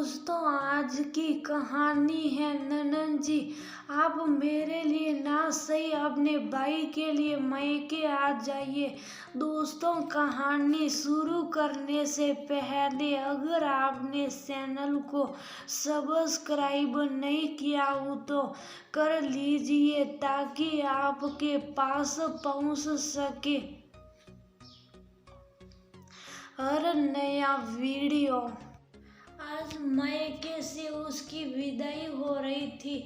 दोस्तों, आज की कहानी है ननन जी। आप मेरे लिए ना सही अपने भाई के लिए मायके आ जाइए। दोस्तों, कहानी शुरू करने से पहले अगर आपने चैनल को सब्सक्राइब नहीं किया हो तो कर लीजिए ताकि आपके पास पहुंच सके हर नया वीडियो। आज मायके से उसकी विदाई हो रही थी।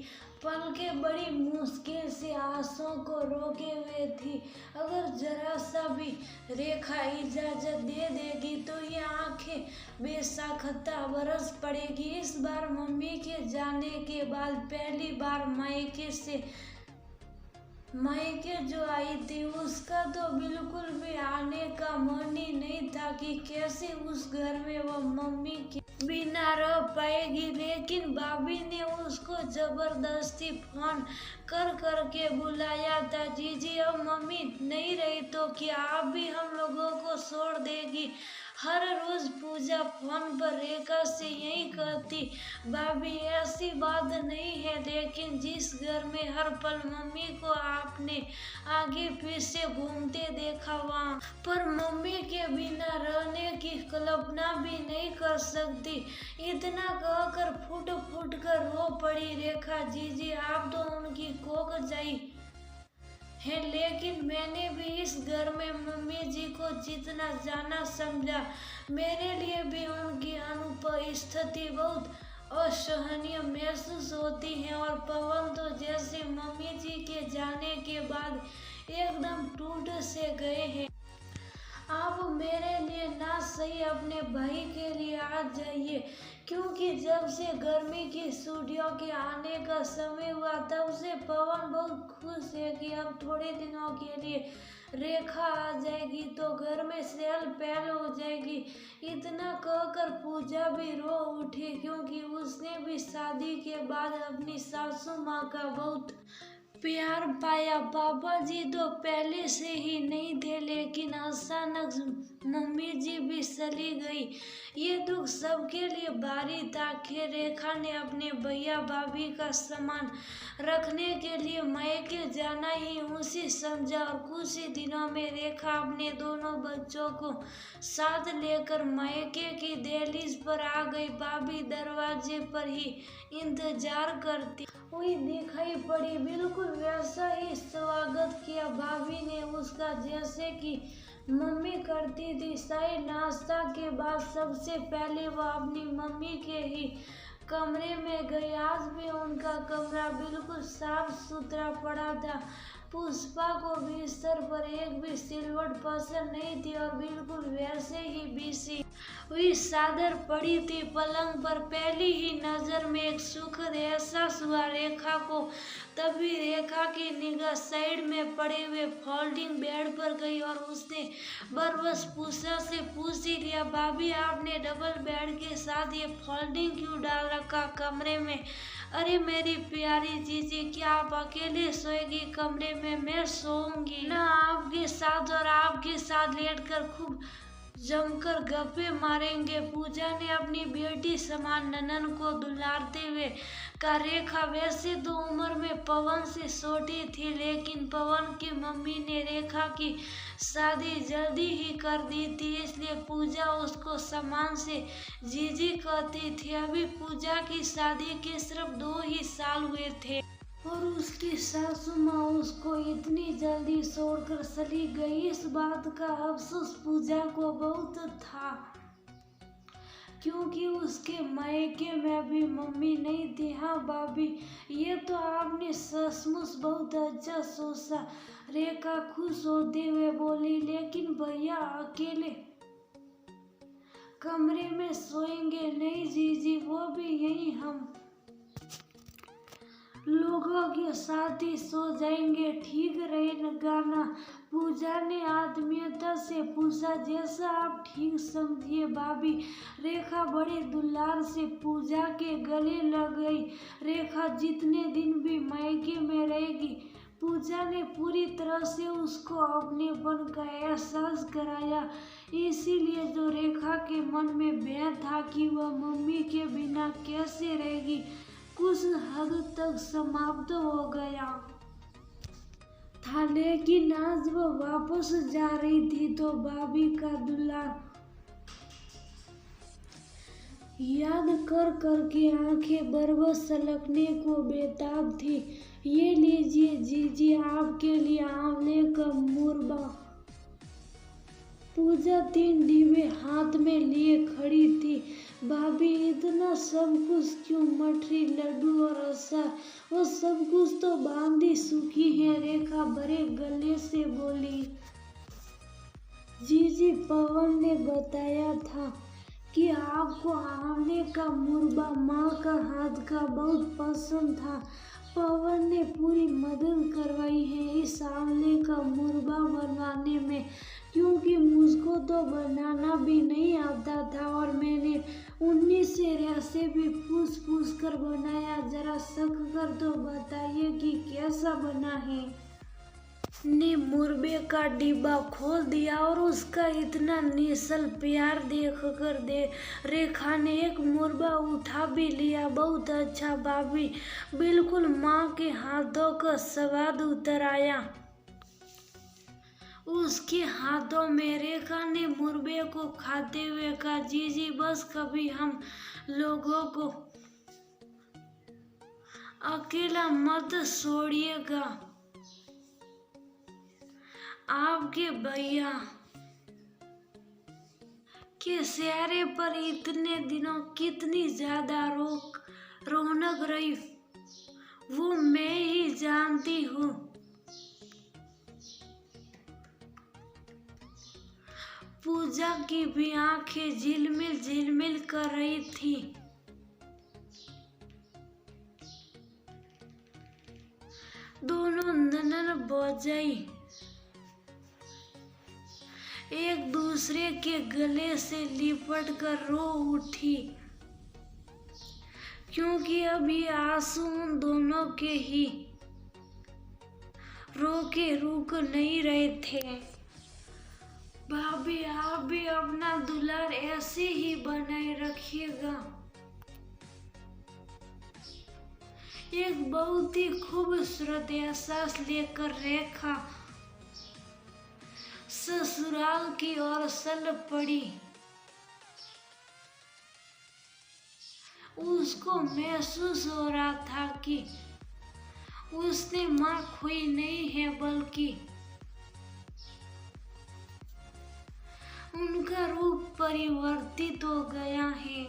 पलकें बड़ी मुश्किल से आंसुओं को रोके हुए थी। अगर जरा सा भी रेखा इजाजत दे देगी तो ये आंखें बेसाख्ता बरस पड़ेगी। इस बार मम्मी के जाने के बाद पहली बार मायके जो आई थी उसका तो बिल्कुल भी आने का मन ही नहीं था कि कैसे उस घर में वो मम्मी के बिना रह पाएगी। लेकिन भाभी ने उसको जबरदस्ती फोन कर करके बुलाया था। जीजी, अब मम्मी नहीं रही तो क्या आप भी हम लोगों को छोड़ देगी? हर रोज पूजा फोन पर रेखा से यही कहती, भाभी ऐसी बात नहीं है, लेकिन जिस घर में हर पल मम्मी को आपने आगे पीछे घूमते देखा वहाँ पर मम्मी के बिना रहने की कल्पना भी नहीं कर सकती। इतना कहकर फुट फुट कर रो पड़ी रेखा। जीजी, आप तो उनकी कोख जाई है, लेकिन मैंने भी इस घर में मम्मी जी को जितना जाना समझा, मेरे लिए भी उनकी अनुपस्थिति बहुत असहनीय महसूस होती है। और पवन तो जैसे मम्मी जी के जाने के बाद एकदम टूट से गए हैं। आप मेरे लिए ना सही अपने भाई के लिए आ जाइए, क्योंकि जब से गर्मी की छुट्टियों के आने का समय हुआ तब से पवन बहुत खुश है कि अब थोड़े दिनों के लिए रेखा आ जाएगी तो घर में चहल पहल हो जाएगी। इतना कहकर पूजा भी रो उठी, क्योंकि उसने भी शादी के बाद अपनी सासू माँ का बहुत प्यार पाया। पापा जी तो पहले से ही नहीं थे, लेकिन अचानक मम्मी जी भी चली गई। ये दुख सबके लिए भारी था। खैर, रेखा ने अपने भैया भाभी का सामान रखने के लिए मायके जाना ही उसी समझा और कुछ ही दिनों में रेखा अपने दोनों बच्चों को साथ लेकर मायके की दहलीज पर आ गई। भाभी दरवाजे पर ही इंतजार करती हुई दिखाई पड़ी। बिल्कुल वैसा ही स्वागत किया भाभी ने उसका जैसे कि मम्मी करती थी। शाही नाश्ता के बाद सबसे पहले वह अपनी मम्मी के ही कमरे में गई। आज भी उनका कमरा बिल्कुल साफ सुथरा पड़ा था। पुष्पा को बिस्तर पर एक भी सिलवट पसंद नहीं थी और बिल्कुल वैसे ही बिछी हुई चादर पड़ी थी पलंग पर। पहली ही नजर में एक सुखद एहसास हुआ रेखा को। तभी रेखा की निगाह साइड में पड़े हुए फोल्डिंग बेड पर गई और उसने बरबस पूछा से पूछ ही लिया, भाभी आपने डबल बेड के साथ ये फोल्डिंग क्यों डाल रखा कमरे में? अरे मेरी प्यारी जीजी, क्या आप अकेले सोएगी कमरे में? मैं सोऊंगी ना आपके साथ, और आपके साथ लेटकर खूब जमकर गप्पे मारेंगे। पूजा ने अपनी बेटी समान ननन को दुलारते हुए कहा। रेखा वैसे तो उम्र में पवन से छोटी थी, लेकिन पवन की मम्मी ने रेखा की शादी जल्दी ही कर दी थी, इसलिए पूजा उसको सम्मान से जीजी कहती थी। अभी पूजा की शादी के सिर्फ 2 ही साल हुए थे और उसकी सासू माँ उसको इतनी जल्दी छोड़कर चली गई। इस बात का अफसोस पूजा को बहुत था, क्योंकि उसके मायके में भी मम्मी नहीं थी। हाँ भाभी, ये तो आपने सचमुच बहुत अच्छा सोचा, रेखा खुश होते हुए बोली। लेकिन भैया अकेले कमरे में सोएंगे नहीं जीजी, वो भी यही हम लोगों के साथ ही सो जाएंगे, ठीक रहेगा ना? पूजा ने आत्मीयता से पूछा। जैसा आप ठीक समझिए भाभी। रेखा बड़े दुलार से पूजा के गले लग गई। रेखा जितने दिन भी मायके में रहेगी पूजा ने पूरी तरह से उसको अपनेपन का एहसास कराया। इसीलिए जो रेखा के मन में भय था कि वह मम्मी के बिना कैसे रहेगी, कुछ हद तक समाप्त हो गया था। लेकिन आज वह वापस जा रही थी तो भाभी का दुलार याद कर करके आंखें बरबस सलकने को बेताब थी। ये लीजिए जीजी, आपके लिए आंवले का मुरब्बा। पूजा 3 डिब्बे हाथ में लिए खड़ी थी। भाभी, इतना सब कुछ क्यों? मठरी, लड्डू और अचार, वो सब कुछ तो बांधी सूखी है। रेखा भरे गले से बोली। जीजी, पवन ने बताया था कि आपको आंवले का मुरब्बा माँ का हाथ का बहुत पसंद था। पवन ने पूरी मदद करवाई है इस आंवले का मुरब्बा बनवाने में, क्योंकि मुझको तो बनाना भी नहीं आता था और मैंने 19 से रेसिपी पूछ कर बनाया। जरा शक कर तो बताइए कि कैसा बना है। ने मुरब्बे का डिब्बा खोल दिया और उसका इतना निश्चल प्यार देखकर रेखा ने एक मुरब्बा उठा भी लिया। बहुत अच्छा भाभी, बिल्कुल माँ के हाथों का स्वाद उतर आया उसके हाथों में। रेखा ने मुरब्बे को खाते हुए कहा, जीजी बस कभी हम लोगों को अकेला मत छोड़िएगा। आपके भैया के चेहरे पर इतने दिनों कितनी ज्यादा रौनक रही, वो मैं ही जानती हूँ। पूजा की भी आंखें झिलमिल झिलमिल कर रही थी। दोनों ननद भौजाई एक दूसरे के गले से लिपट कर रो उठी, क्योंकि अभी आंसू उन दोनों के ही रो के रुक नहीं रहे थे। भाभी, आप भी अपना दुलार ऐसे ही बनाए रखिएगा। एक बहुत ही खूबसूरत एहसास लेकर रेखा ससुराल की ओर चल पड़ी। उसको महसूस हो रहा था कि उसने माँ खोई नहीं है, बल्कि उनका रूप परिवर्तित हो गया है।